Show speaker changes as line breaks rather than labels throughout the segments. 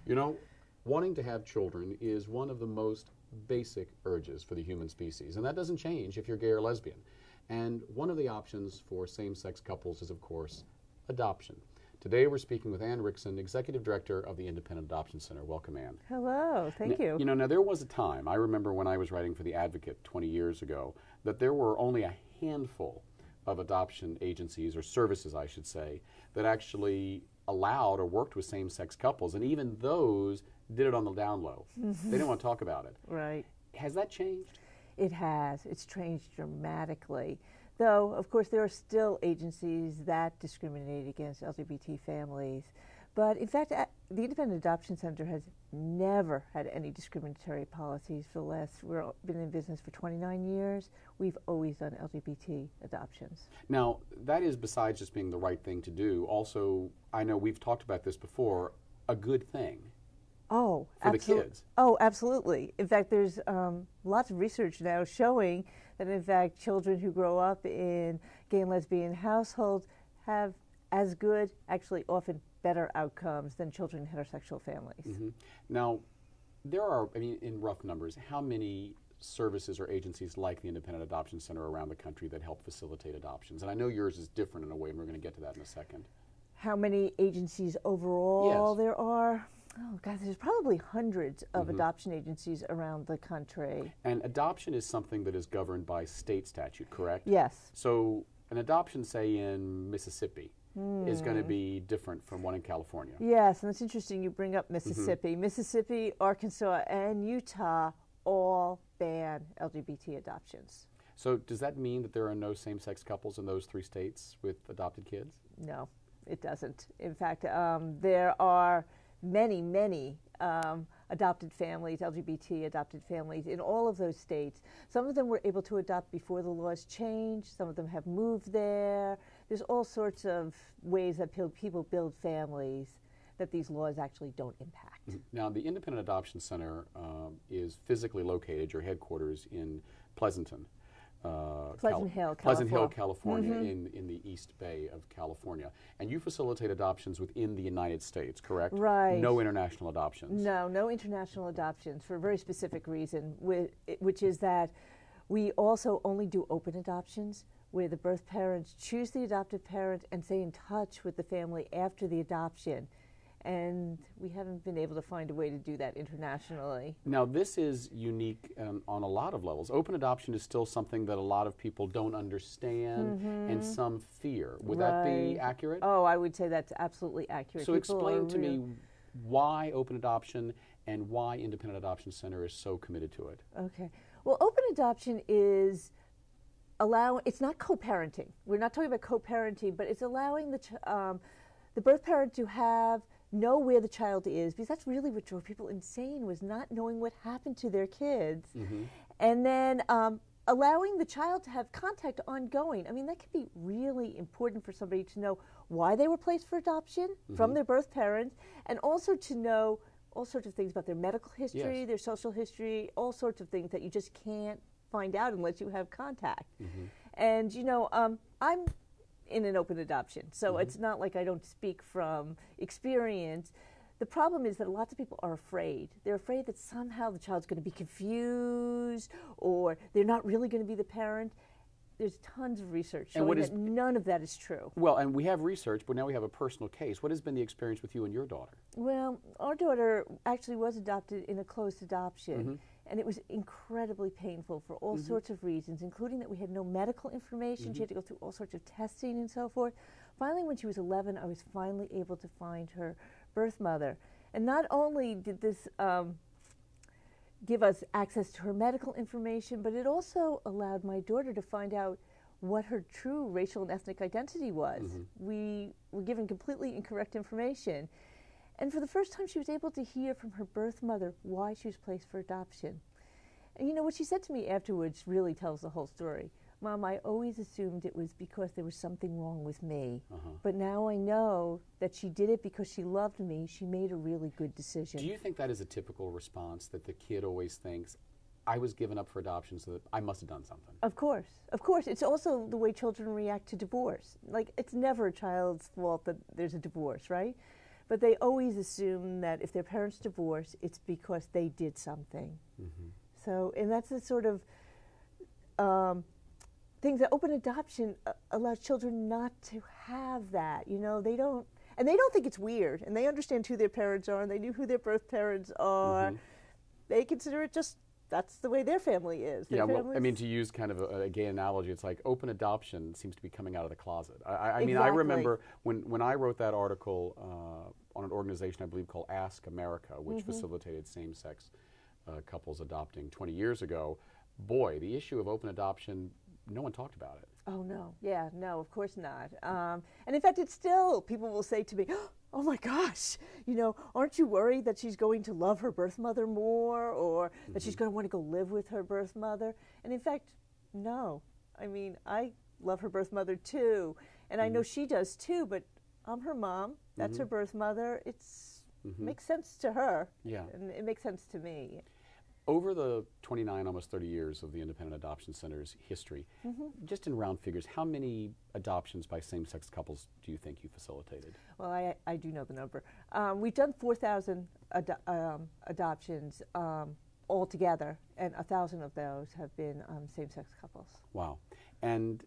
You know, wanting to have children is one of the most basic urges for the human species, and that doesn't change if you're gay or lesbian. And one of the options for same-sex couples is, of course, adoption. Today we're speaking with Ann Wrixon, Executive Director of the Independent Adoption Center. Welcome, Ann.
Hello, thank you.
You know, now there was a time, I remember when I was writing for The Advocate 20 years ago, that there were only a handful of adoption agencies, or services I should say, that actually allowed or worked with same-sex couples, and even those did it on the down low. They didn't want to talk about it.
Right.
Has that changed?
It has. It's changed dramatically. Though, of course, there are still agencies that discriminate against LGBT families. But in fact, the Independent Adoption Center has never had any discriminatory policies for the last, we've been in business for 29 years. We've always done LGBT adoptions.
Now, that is, besides just being the right thing to do, also, I know we've talked about this before, a good thing.
Oh,
for the kids.
Oh, absolutely. In fact, there's lots of research now showing that, in fact, children who grow up in gay and lesbian households have as good, actually often better outcomes than children in heterosexual families.
Mm-hmm. Now, there are, I mean, in rough numbers, how many services or agencies like the Independent Adoption Center around the country that help facilitate adoptions? And I know yours is different in a way, and we're going to get to that in a second.
How many agencies overall
Yes.
there are? Oh, God, there's probably hundreds of adoption agencies around the country.
And adoption is something that is governed by state statute, correct?
Yes.
So an adoption, say, in Mississippi is going to be different from one in California.
Yes, and it's interesting you bring up Mississippi. Mississippi, Arkansas, and Utah all ban LGBT adoptions.
So does that mean that there are no same-sex couples in those 3 states with adopted kids?
No, it doesn't. In fact, there are many adopted families, LGBT adopted families in all of those states. Some of them were able to adopt before the laws changed. Some of them have moved there. There's all sorts of ways that people build families that these laws actually don't impact.
Now, the Independent Adoption Center is physically located, your headquarters, in Pleasanton.
Pleasant Hill,
California, in the East Bay of California. And you facilitate adoptions within the United States, correct?
Right.
No international adoptions?
No, no international adoptions for a very specific reason, which is that we also only do open adoptions where the birth parents choose the adoptive parent and stay in touch with the family after the adoption. And we haven't been able to find a way to do that internationally.
Now, this is unique on a lot of levels. Open adoption is still something that a lot of people don't understand and some fear. Would that be accurate?
Oh, I would say that's absolutely accurate.
So explain to me why open adoption and why Independent Adoption Center is so committed to it.
Okay. Well, open adoption is it's not co-parenting. We're not talking about co-parenting, but it's allowing the birth parent to know where the child is, because that's really what drove people insane, was not knowing what happened to their kids. And then allowing the child to have contact ongoing. I mean, that can be really important for somebody to know why they were placed for adoption from their birth parents, and also to know all sorts of things about their medical history, their social history, all sorts of things that you just can't find out unless you have contact. And, you know, I'm in an open adoption, so it's not like I don't speak from experience. The problem is that lots of people are afraid. They're afraid that somehow the child's going to be confused, or they're not really going to be the parent. There's tons of research showing that none of that is true.
Well, and we have research, but now we have a personal case. What has been the experience with you and your daughter?
Well, our daughter actually was adopted in a closed adoption. And it was incredibly painful for all sorts of reasons, including that we had no medical information. She had to go through all sorts of testing and so forth. Finally, when she was 11, I was finally able to find her birth mother. And not only did this give us access to her medical information, but it also allowed my daughter to find out what her true racial and ethnic identity was. We were given completely incorrect information. And for the first time, she was able to hear from her birth mother why she was placed for adoption. And you know, what she said to me afterwards really tells the whole story. Mom, I always assumed it was because there was something wrong with me. But now I know that she did it because she loved me. She made a really good decision.
Do you think that is a typical response, that the kid always thinks, I was given up for adoption, so that I must have done something?
Of course. Of course. It's also the way children react to divorce. Like, it's never a child's fault that there's a divorce, right? but they always assume that if their parents divorce, it's because they did something. So, and that's the sort of things that open adoption allows children not to have that. You know, they don't think it's weird, and they understand who their parents are, and they knew who their birth parents are. They consider it just, that's the way their family is.
Yeah, well, I mean, to use kind of a gay analogy, it's like open adoption seems to be coming out of the closet. I mean, I remember when I wrote that article on an organization I believe called Ask America, which facilitated same-sex couples adopting 20 years ago. Boy, the issue of open adoption, no one talked about it.
Oh, no. Yeah, no, of course not. And in fact, it's still, people will say to me, oh my gosh, you know, aren't you worried that she's going to love her birth mother more, or that she's going to want to go live with her birth mother? And in fact, no. I mean, I love her birth mother too, and I know she does too, but I'm her mom. That's her birth mother. It's makes sense to her, and it makes sense to me.
Over the 29, almost 30 years of the Independent Adoption Center's history, just in round figures, how many adoptions by same-sex couples do you think you facilitated?
Well, I do know the number. We've done 4,000 adoptions altogether, and 1,000 of those have been same-sex couples.
Wow. And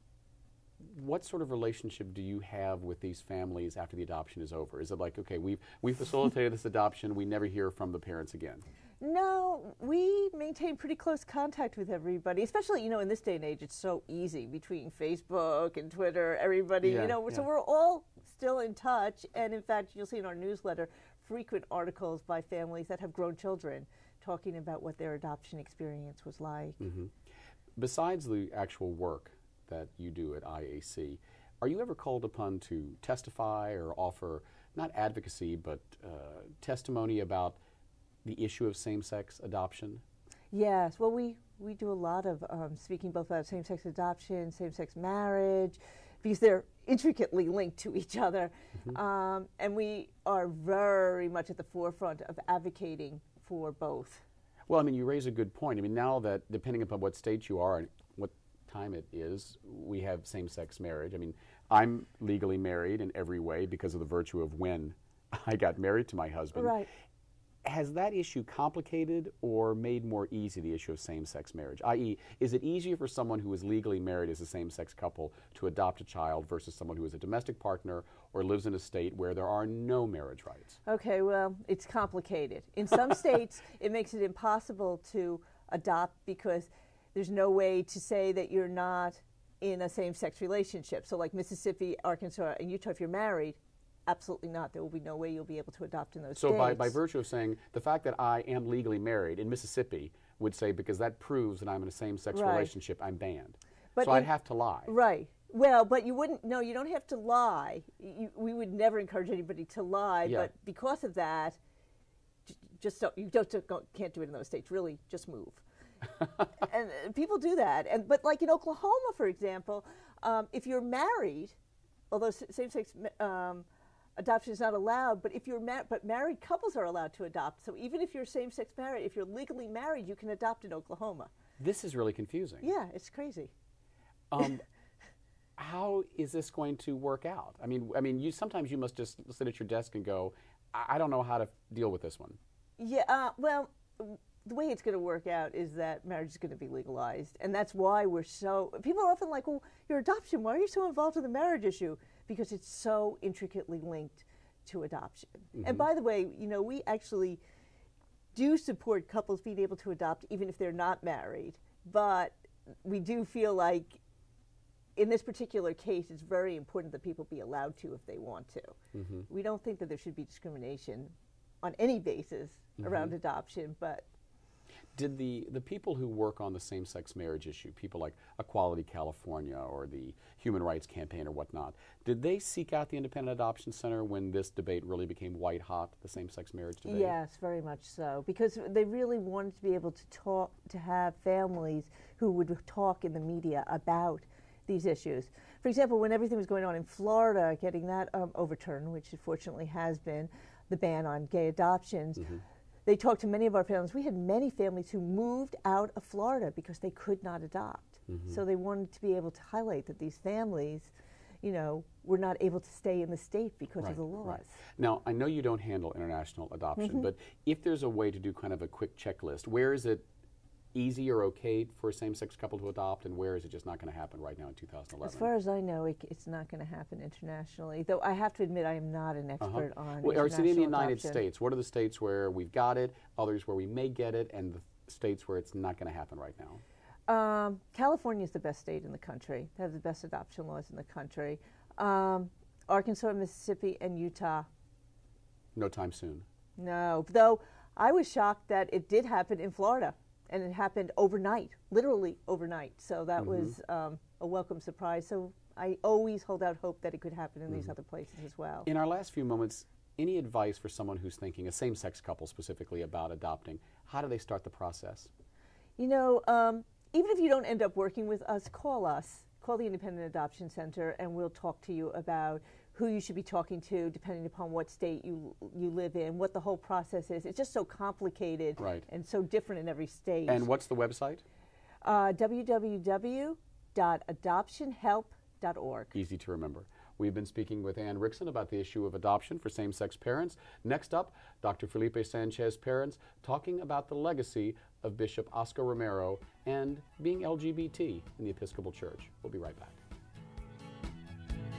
what sort of relationship do you have with these families after the adoption is over? Is it like, okay, we've facilitated this adoption, we never hear from the parents again?
No, we maintain pretty close contact with everybody, especially, you know, in this day and age, it's so easy between Facebook and Twitter, everybody, you know, so we're all still in touch. And in fact, you'll see in our newsletter frequent articles by families that have grown children talking about what their adoption experience was like.
Besides the actual work that you do at IAC, are you ever called upon to testify or offer, not advocacy, but testimony about the issue of same-sex adoption? Yes.
Well, we do a lot of speaking both about same-sex adoption, same-sex marriage, because they're intricately linked to each other. And we are very much at the forefront of advocating for both.
Well, I mean, you raise a good point. I mean, now that, depending upon what state you are and what time it is, we have same-sex marriage. I mean, I'm legally married in every way because of the virtue of when I got married to my husband.
Right.
Has that issue complicated or made more easy the issue of same-sex marriage? I.e., is it easier for someone who is legally married as a same-sex couple to adopt a child versus someone who is a domestic partner or lives in a state where there are no marriage rights?
Okay, well, it's complicated. In some states, it makes it impossible to adopt because there's no way to say that you're not in a same-sex relationship. So like Mississippi, Arkansas, and Utah, if you're married, absolutely not. There will be no way you'll be able to adopt in those states.
So by virtue of saying the fact that I am legally married in Mississippi would say because that proves that I'm in a same-sex relationship, I'm banned. But so I'd have to lie.
Right. Well, but you wouldn't, no, you don't have to lie. We would never encourage anybody to lie, but because of that, just don't, can't do it in those states. Really, just move. And people do that. But like in Oklahoma, for example, if you're married, although same-sex adoption is not allowed, but if you're but married couples are allowed to adopt. So even if you're same-sex married, if you're legally married, you can adopt in Oklahoma.
This is really confusing.
Yeah, it's crazy.
How is this going to work out? I mean, sometimes you must just sit at your desk and go, I don't know how to deal with this one.
Yeah, well, the way it's going to work out is that marriage is going to be legalized, and that's why we're so. People are often like, "Well, your adoption. Why are you so involved in the marriage issue?" Because it's so intricately linked to adoption. And by the way, you know, we actually do support couples being able to adopt even if they're not married, but we do feel like in this particular case, it's very important that people be allowed to if they want to. We don't think that there should be discrimination on any basis around adoption, but
did the people who work on the same-sex marriage issue, people like Equality California or the Human Rights Campaign or whatnot, did they seek out the Independent Adoption Center when this debate really became white-hot, the same-sex marriage debate?
Yes, very much so, because they really wanted to be able to talk, to have families who would talk in the media about these issues. For example, when everything was going on in Florida, getting that overturned, which it fortunately has been, the ban on gay adoptions, they talked to many of our families. We had many families who moved out of Florida because they could not adopt. So they wanted to be able to highlight that these families, you know, were not able to stay in the state because
Right,
of the laws.
right. Now, I know you don't handle international adoption, but if there's a way to do kind of a quick checklist, where is it easy or okay for a same-sex couple to adopt, and where is it just not going to happen right now in 2011?
As far as I know, it's not going to happen internationally. Though I have to admit, I am not an expert on
Well, or it's in the
international
United
adoption.
States. What are the states where we've got it, others where we may get it, and the states where it's not going to happen right now?
California is the best state in the country. They have the best adoption laws in the country. Arkansas, Mississippi, and Utah.
No time soon.
No, though I was shocked that it did happen in Florida, and it happened overnight, literally overnight. So that was a welcome surprise. So I always hold out hope that it could happen in these other places as well.
In our last few moments, any advice for someone who's thinking, a same-sex couple specifically, about adopting? How do they start the process?
You know, even if you don't end up working with us, call us. Call the Independent Adoption Center, and we'll talk to you about who you should be talking to, depending upon what state you live in, what the whole process is. It's just so complicated and so different in every state.
And what's the website?
www.adoptionhelp.org.
Easy to remember. We've been speaking with Ann Wrixon about the issue of adoption for same-sex parents. Next up, Dr. Felipe Sanchez Perens talking about the legacy of Bishop Oscar Romero and being LGBT in the Episcopal Church. We'll be right back.